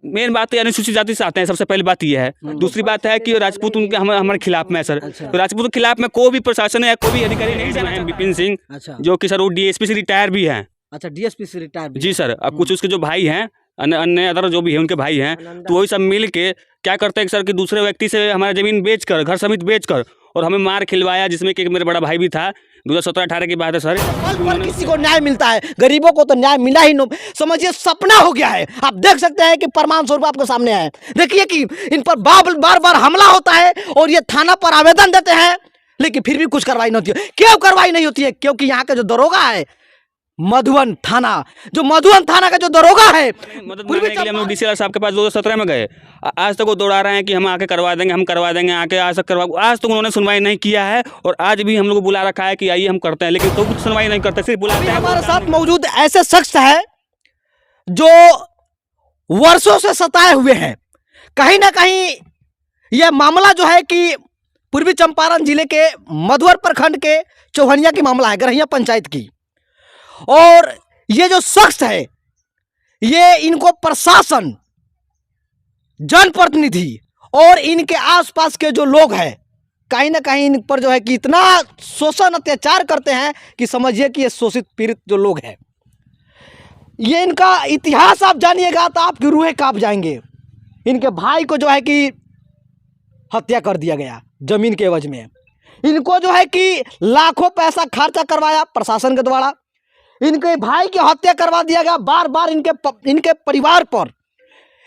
Main बात तो अनुसूचित जाति से आते हैं, सबसे पहली बात यह है। दूसरी बात है कि राजपूत उनके हमारे खिलाफ में है सर। तो राजपूत के खिलाफ में कोई भी प्रशासन है, कोई भी अधिकारी नहीं है। विपिन सिंह जो कि सर वो डीएसपी से रिटायर भी हैं। अच्छा, डीएसपी से रिटायर जी सर। अब कुछ उसके जो भाई हैं, अन्य अदर जो भी है उनके भाई हैं, तो वही सब मिल के क्या करते हैं सर कि दूसरे व्यक्ति से हमारा जमीन बेचकर, घर समेत बेचकर, और हमें मार खिलवाया, जिसमें कि मेरा बड़ा भाई भी था। 2017-18 की बात है सर। पर किसी को न्याय मिलता है, गरीबों को तो न्याय मिला ही नहीं, समझिए सपना हो गया है। आप देख सकते हैं कि प्रमाण स्वरूप आपके सामने है। देखिए कि इन पर बार बार हमला होता है और ये थाना पर आवेदन देते हैं, लेकिन फिर भी कुछ कार्रवाई नहीं होती है। क्यों कार्रवाई नहीं होती है? क्योंकि यहाँ का जो दरोगा है मधुबन थाना, जो मधुबन थाना का जो दरोगा है, मदद मांगने के लिए हम लोग डीसीएल साहब के पास 2017 में गए। आज तक वो दौड़ा रहे हैं कि हम आके करवा देंगे, हम करवा देंगे, आके आज तक आज तक उन्होंने सुनवाई नहीं किया है। और आज भी हम लोग को बुला रखा है कि आइए हम करते हैं, लेकिन तो कुछ सुनवाई नहीं करते, सिर्फ बुलाते हैं। हमारे साथ मौजूद ऐसे शख्स है जो वर्षों से सताए हुए हैं। कहीं ना कहीं यह मामला जो है कि पूर्वी चंपारण जिले के मधुवर प्रखंड के चौहनिया की मामला है, गरहिया पंचायत की। और ये जो शख्स है, ये इनको प्रशासन, जनप्रतिनिधि और इनके आसपास के जो लोग हैं, कहीं ना कहीं इन पर जो है कि इतना शोषण अत्याचार करते हैं कि समझिए कि ये शोषित पीड़ित जो लोग हैं, ये इनका इतिहास आप जानिएगा तो आपकी रूहें कांप जाएंगे। इनके भाई को जो है कि हत्या कर दिया गया जमीन के एवज में। इनको जो है कि लाखों पैसा खर्चा करवाया प्रशासन के द्वारा, इनके भाई की हत्या करवा दिया गया। बार बार इनके परिवार पर,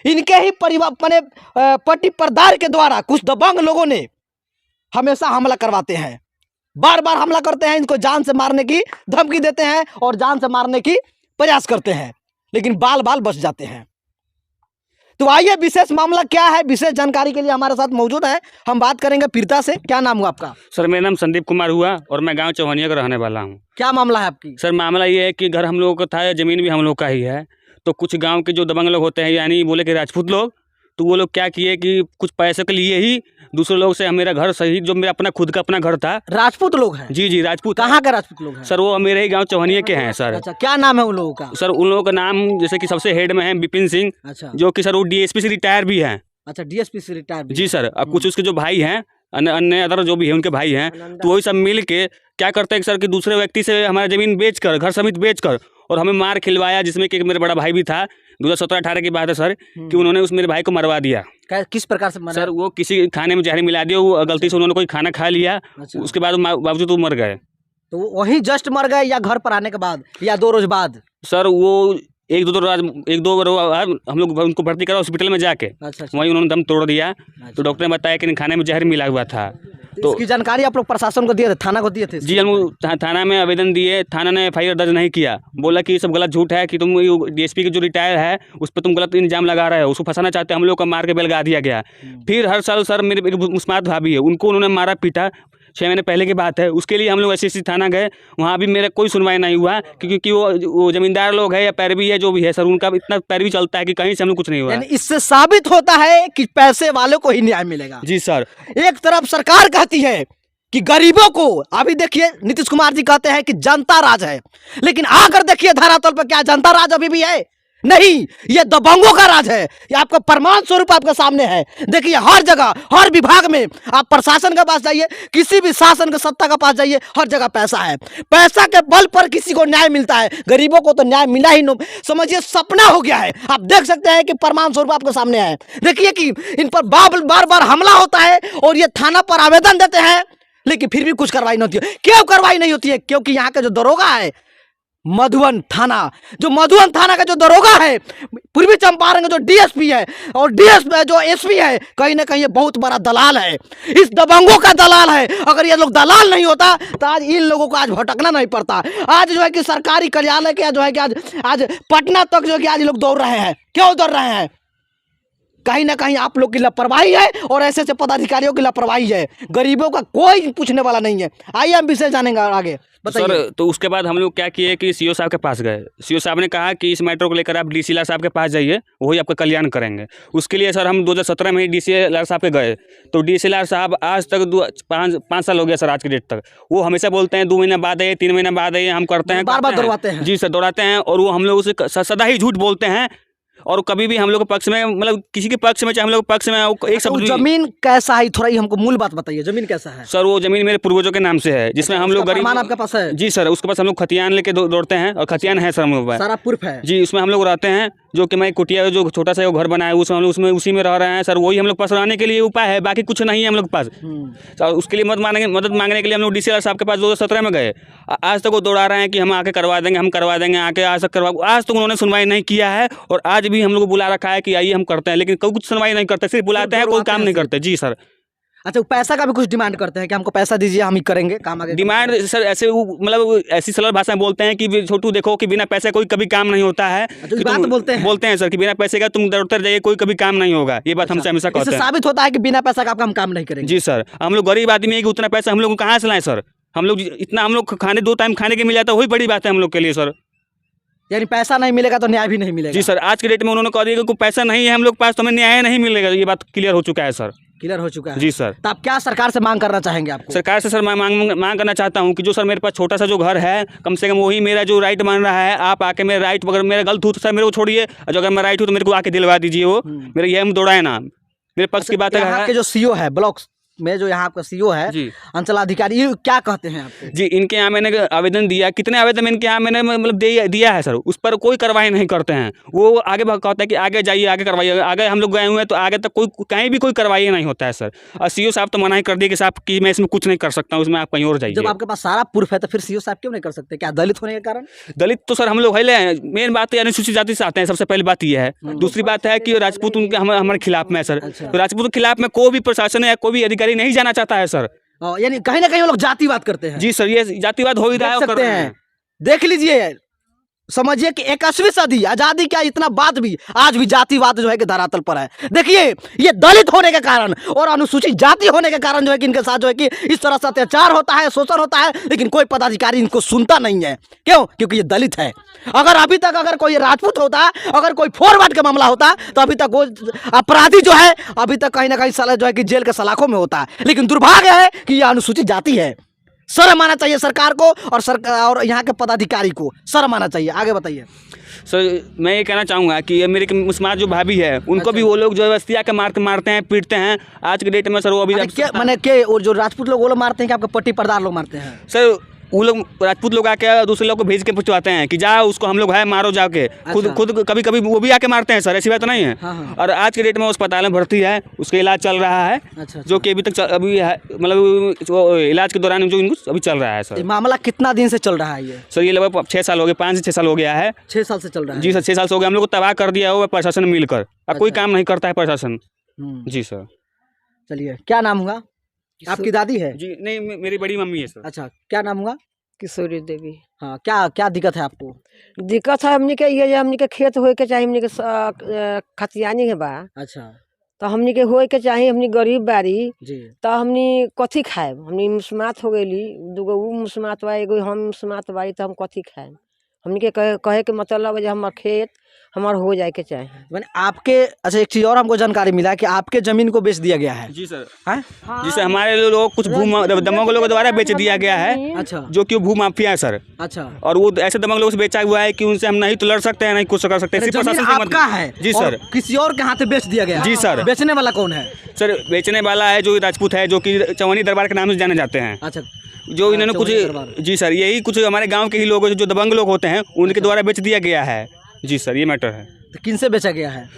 इनके ही परिवार अपने पट्टी परदार के द्वारा कुछ दबंग लोगों ने हमेशा हमला करवाते हैं, बार बार हमला करते हैं। इनको जान से मारने की धमकी देते हैं और जान से मारने की प्रयास करते हैं, लेकिन बाल बाल बच जाते हैं। तो आइए विशेष मामला क्या है, विशेष जानकारी के लिए हमारे साथ मौजूद है। हम बात करेंगे पीड़िता से। क्या नाम हुआ आपका? सर मेरा नाम संदीप कुमार हुआ और मैं गांव चौहनिया का रहने वाला हूं। क्या मामला है आपकी? सर मामला ये है कि घर हम लोगों का था, जमीन भी हम लोग का ही है। तो कुछ गांव के जो दबंग लोग होते हैं, यानी बोले कि राजपूत लोग, तो वो लोग क्या किए कि कुछ पैसे के लिए ही दूसरे लोग से मेरा घर सही, जो मेरा अपना खुद का अपना घर था। राजपूत लोग हैं? जी जी राजपूत। कहाँ के राजपूत लोग हैं? सर वो मेरे ही गांव चौहनिया के हैं सर। अच्छा, क्या नाम है उन लोगों का? सर उन लोगों का नाम जैसे कि सबसे हेड में है विपिन सिंह। अच्छा, जो कि सर वो डीएसपी से रिटायर भी हैं। अच्छा, डीएसपी से रिटायर? जी सर। अब कुछ उसके जो भाई हैं, अन्य अदर जो भी है उनके भाई हैं, तो वही सब मिल के क्या करते हैं सर कि दूसरे व्यक्ति से हमारा जमीन बेचकर, घर समेत बेचकर, और हमें मार खिलवाया, जिसमें कि मेरा बड़ा भाई भी था। 2017-18 की बात है सर कि उन्होंने उस मेरे भाई को मरवा दिया। किस प्रकार से मरा? सर वो किसी खाने में जहर मिला दिया, वो गलती से उन्होंने कोई खाना खा लिया। अच्छा। उसके बाद बावजूद वो मर गए। तो वहीं जस्ट मर गए या घर पर आने के बाद या 2 रोज बाद? सर वो एक दो रोज हम लोग उनको भर्ती करा हॉस्पिटल में जाके। अच्छा। वहीं उन्होंने दम तोड़ दिया। तो डॉक्टर ने बताया कि खाने में जहर मिला हुआ था। तो इसकी जानकारी आप लोग प्रशासन को दिए थे, थाना को दिए थे? जी हम थाना में आवेदन दिए। थाना ने FIR दर्ज नहीं किया, बोला कि ये सब गलत झूठ है कि तुम DSP के जो रिटायर है उस पर तुम गलत इल्जाम लगा रहे हो, उसको फंसाना चाहते हैं। हम लोग को मार के बेलगा दिया गया। फिर हर साल सर मेरे एक मुस्मात भाभी है, उनको उन्होंने मारा पीटा। 6 महीने पहले की बात है। उसके लिए हम लोग SSC थाना गए, वहाँ भी मेरा कोई सुनवाई नहीं हुआ, क्योंकि वो जमींदार लोग है या पैरवी है जो भी है सर, उनका इतना पैरवी चलता है कि कहीं से हम लोग कुछ नहीं हुआ। यानी इससे साबित होता है कि पैसे वालों को ही न्याय मिलेगा। जी सर। एक तरफ सरकार कहती है कि गरीबों को, अभी देखिए नीतीश कुमार जी कहते हैं कि जनता राज है, लेकिन आकर देखिए धरातल पर क्या जनता राज अभी भी है? नहीं, ये दबंगों का राज है। ये आपका प्रमाण स्वरूप आपके सामने है। देखिए हर जगह, हर विभाग में आप प्रशासन के पास जाइए, किसी भी शासन के सत्ता के पास जाइए, हर जगह पैसा है। पैसा के बल पर किसी को न्याय मिलता है, गरीबों को तो न्याय मिला ही नहीं, समझिए सपना हो गया है। आप देख सकते हैं कि प्रमाण स्वरूप आपके सामने है। देखिए कि इन पर बार बार हमला होता है और ये थाना पर आवेदन देते हैं, लेकिन फिर भी कुछ कार्रवाई नहीं होती है। क्यों कार्रवाई नहीं होती है? क्योंकि यहाँ का जो दरोगा है मधुबन थाना, जो मधुबन थाना का जो दरोगा है, पूर्वी चंपारण का जो DSP है और DSP जो SP है, कहीं ना कहीं ये बहुत बड़ा दलाल है। इस दबंगों का दलाल है। अगर ये लोग दलाल नहीं होता तो आज इन लोगों को आज भटकना नहीं पड़ता। आज जो है कि सरकारी कार्यालय के जो है कि आज पटना तक जो है कि आज लोग दौड़ रहे हैं। क्यों दौड़ रहे हैं? कहीं ना कहीं आप लोग की लापरवाही है और ऐसे पदाधिकारियों की लापरवाही है। गरीबों का कोई पूछने वाला नहीं है। आइए हम विषय जानेंगे आगे, बताइए। सर तो उसके बाद हम लोग क्या किए कि CO साहब के पास गए। CO साहब ने कहा कि इस मैटर को लेकर आप DCLR साहब के पास जाइए, वही आपका कल्याण करेंगे। उसके लिए सर हम 2017 में ही DCLR साहब के गए। तो DCLR साहब आज तक 5 साल हो गया सर, आज की डेट तक वो हमेशा बोलते हैं 2 महीने बाद आइए, 3 महीने बाद आइए, हम करते हैं, बार बार दौड़ाते हैं। जी सर दौड़ाते हैं। और वो हम लोग उसे सदा ही झूठ बोलते हैं। और कभी भी हम लोग के पक्ष में, मतलब किसी के पक्ष में चाहे हम लोग के पक्ष में एक तो शब्द जमीन कैसा है, थोड़ा ही हमको मूल बात बताइए, जमीन कैसा है? सर वो जमीन मेरे पूर्वजों के नाम से है, जिसमें हम लोग गरीब। आपके पास है? जी सर, उसके पास हम लोग खतियान लेके दौड़ते हैं, और खतियान है सर हम लोग, सारा प्रूफ है जी। उसमें हम लोग रहते हैं, जो कि मैं कुटिया जो छोटा सा घर बनाया उसमें हम लोग उसमें उसी में रह रहे हैं सर। वही हम लोग पास रहने के लिए उपाय है, बाकी कुछ नहीं है हम लोग के पास। सर उसके लिए मदद मांगने के लिए हम लोग DCL साहब के पास 2017 में गए। आज तक वो दौड़ा रहे हैं कि हम आके करवा देंगे, हम करवा देंगे, आके आज तक आज तक उन्होंने सुनवाई नहीं किया है। और आज भी हम लोग को बुला रखा है कि आइए हम करते हैं, लेकिन कोई कुछ सुनवाई नहीं करते, सिर्फ बुलाते हैं, कोई काम नहीं करते। जी सर। अच्छा, वो पैसा का भी कुछ डिमांड करते हैं कि हमको पैसा दीजिए, हम ही करेंगे काम आगे? डिमांड सर ऐसे मतलब ऐसी सरल भाषा में बोलते हैं कि छोटू देखो कि बिना पैसे कोई कभी काम नहीं होता है। तो बात बोलते हैं सर कि बिना पैसे का तुम दौड़ते जाइए, कोई कभी काम नहीं होगा। ये बात हमसे हमेशा कहते हैं। इससे साबित होता है कि बिना पैसा का हम काम नहीं करेंगे। जी सर, हम लोग गरीब आदमी है कि उतना पैसा हम लोग कहाँ से लाएं सर? हम लोग इतना हम लोग खाने 2 टाइम खाने के मिल जाता है, वही बड़ी बात है हम लोग के लिए सर। यानी पैसा नहीं मिलेगा तो न्याय भी नहीं मिलेगा? जी सर, आज के डेट में उन्होंने कह दिया कि कोई पैसा नहीं है हम लोग पास तो हमें न्याय नहीं मिलेगा। ये बात क्लियर हो चुका है सर। क्लियर हो चुका है? जी सर। तो आप क्या सरकार से मांग करना चाहेंगे? आपको सरकार से सर मैं मांग करना चाहता हूँ कि जो सर मेरे पास छोटा सा जो घर है, कम से कम वही मेरा जो राइट मान रहा है। आप आके मेरे राइट, अगर मेरा गलत हो तो सर मेरे को छोड़िए, और अगर मैं राइट हूँ तो मेरे को आके दिलवा दीजिए। वो मेरे ये हम दौड़ाए ना, मेरे पक्ष की बात है। यहाँ के जो CO है ब्लॉक में, जो यहाँ आपका CO है जी, अंचलाधिकारी, ये क्या कहते हैं आपको? जी इनके यहाँ मैंने आवेदन दिया, कितने आवेदन इनके यहाँ मैंने मतलब दिया है सर, उस पर कोई कार्रवाई नहीं करते हैं। वो आगे कहते हैं कि आगे जाइए, आगे करवाइए। आगे हम लोग गए हुए हैं तो आगे तक कोई कहीं भी कोई कार्रवाई नहीं होता है सर। और CO साहब तो मना ही कर दिए कि साहब कि मैं इसमें कुछ नहीं कर सकता हूँ, उसमें आप कहीं और जाइए। जब आपके पास सारा प्रूफ है तो फिर CO साहब क्यों नहीं कर सकते? क्या दलित होने के कारण? दलित तो सर हम लोग है, मेन बात तो अनुसूचित जाति से आते हैं, सबसे पहली बात यह है। दूसरी बात है कि राजपूत उनके हमारे खिलाफ में है सर। तो राजपूत के खिलाफ में कोई भी प्रशासन या कोई भी अधिकारी नहीं जाना चाहता है सर। यानी कहीं ना कहीं वो लोग जातिवाद करते हैं। जी सर, ये जातिवाद हो ही रहा है। देख लीजिए, समझिए कि 21वीं सदी आजादी क्या, इतना बाद भी आज भी जातिवाद जो है कि धरातल पर है। देखिए, ये दलित होने के कारण और अनुसूचित जाति होने के कारण जो है कि इनके साथ जो है कि इस तरह से अत्याचार होता है, शोषण होता है, लेकिन कोई पदाधिकारी इनको सुनता नहीं है। क्यों? क्योंकि ये दलित है। अगर अभी तक अगर कोई राजपूत होता, अगर कोई फॉरवर्ड का मामला होता, तो अभी तक वो अपराधी जो है अभी तक कहीं ना कहीं साला जो है कि जेल के सलाखों में होता है। लेकिन दुर्भाग्य है कि यह अनुसूचित जाति है। शर्म आना चाहिए सरकार को और यहाँ के पदाधिकारी को शर्म आना चाहिए। आगे बताइए सर। मैं ये कहना चाहूँगा कि ये मेरे मुस्लिम जो भाभी है उनको भी वो लोग जो है बस्तिया के मारते हैं, पीटते हैं आज के डेट में सर। वो अभी मैंने के और जो राजपूत लोग वो लोग मारते हैं कि आपके पट्टी परदार लोग मारते हैं? सर वो लोग राजपूत लोग आके दूसरे लोग को भेज के पूछवाते हैं कि जाओ उसको हम लोग है मारो जाके। खुद कभी कभी वो भी आके मारते हैं सर, ऐसी बात नहीं है। हाँ। और आज के डेट में अस्पताल में भर्ती है, उसका इलाज चल रहा है। जो कि अभी तक अभी मतलब इलाज के दौरान जो इनको अभी चल रहा है सर। मामला कितना दिन से चल रहा है ये? सर ये लगभग 6 साल हो गए, 5 से 6 साल हो गया है। 6 साल से चल रहा है? जी सर, 6 साल से हो गया। हम लोग को तबाह कर दिया हुआ प्रशासन मिलकर। अब कोई काम नहीं करता है प्रशासन। जी सर। चलिए, क्या नाम हुआ? आपकी दादी है? जी नहीं, मेरी बड़ी मम्मी है सर। अच्छा, क्या नाम हुआ? किशोरी देवी। हाँ, क्या दिक्कत है आपको? दिक्कत है हमनी के ये हमनी के खेत होए के चाहिए, हमनी के खतियानी है बा। अच्छा, तो हमनी के होए के चाहिए, हमनी गरीब बारी जी। तो हमनी कथी खाएब? हमनी मुस्मात हो गई, दूगो वो मुस्मात बा, एगो हम मुस्मात बारी, तो हम कथी खाएब? हमनी के कहे के मतलब है हमार खेत हमार हो जाए के चाहिए। मैंने आपके, अच्छा एक चीज़ और हमको जानकारी मिला कि आपके ज़मीन को बेच दिया गया है। जी सर। हाँ? जिसे हमारे लोग कुछ दमंग लोगों द्वारा बेच दिया गया है। अच्छा, जो कि भू माफिया है सर। अच्छा। और वो ऐसे दमंग लोगों से बेचा हुआ है कि उनसे हम नहीं तो लड़ सकते हैं, नहीं कुछ कर सकते हैं। जमीन आपका है? जी सर। किसी और के हाथ बेच दिया गया? जी सर। बेचने वाला कौन है सर? बेचने वाला है जो राजपूत है, जो कि चौहानी दरबार के नाम से जाने जाते हैं। अच्छा, जो इन्होंने कुछ, जी सर, यही कुछ हमारे गाँव के ही लोग जो दबंग लोग होते हैं उनके द्वारा बेच दिया गया है। जी सर, ये मैटर है। तो किन से बेचा गया है?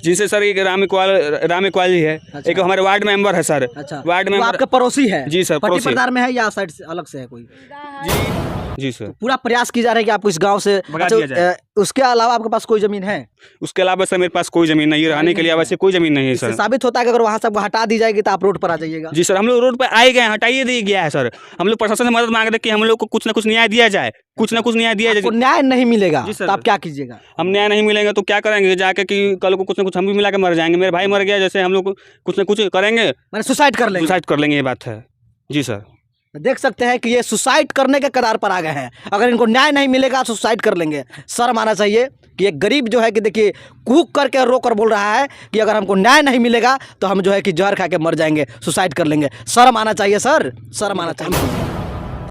जिनसे सर एक राम इकबाल जी है। अच्छा। एक हमारे वार्ड मेंबर है सर। अच्छा, वार्ड मेंबर आपका पड़ोसी है? जी सर, पट्टी परदार में है या साइड से अलग से है कोई? जी सर। पूरा प्रयास की जा रहा है कि आपको इस गांव से भगा दिया जाए। उसके अलावा आपके पास कोई जमीन है? उसके अलावा सर मेरे पास कोई जमीन नहीं है, रहने के लिए वैसे कोई जमीन नहीं है सर। साबित होता है कि अगर वहाँ से हटा दी जाएगी तो आप रोड पर आ जाइएगा। जी सर, हम लोग रोड पर आए गए, हटाइए दिया गया है सर। हम लोग प्रशासन से मदद मांग रहे कि हम लोग को कुछ ना कुछ न्याय दिया जाए, कुछ ना कुछ न्याय दिया जाए। न्याय नहीं मिलेगा तो आप क्या कीजिएगा? हम न्याय नहीं मिलेंगे तो क्या करेंगे जाके कि कल को कुछ ना कुछ हम भी मिला के मर जाएंगे। मेरे भाई मर गया, जैसे हम लोग कुछ ना कुछ करेंगे, मैंने सुसाइड कर लेंगे। सुसाइड कर लेंगे, ये बात है। जी सर। देख सकते हैं कि ये सुसाइड करने के कगार पर आ गए हैं। अगर इनको न्याय नहीं मिलेगा तो सुसाइड कर लेंगे। शर्म आना चाहिए कि एक गरीब जो है कि देखिए कूक करके रो कर बोल रहा है कि अगर हमको न्याय नहीं मिलेगा तो हम जो है कि जहर खा के मर जाएंगे, सुसाइड कर लेंगे। शर्म आना चाहिए सर, शर्म आना चाहिए।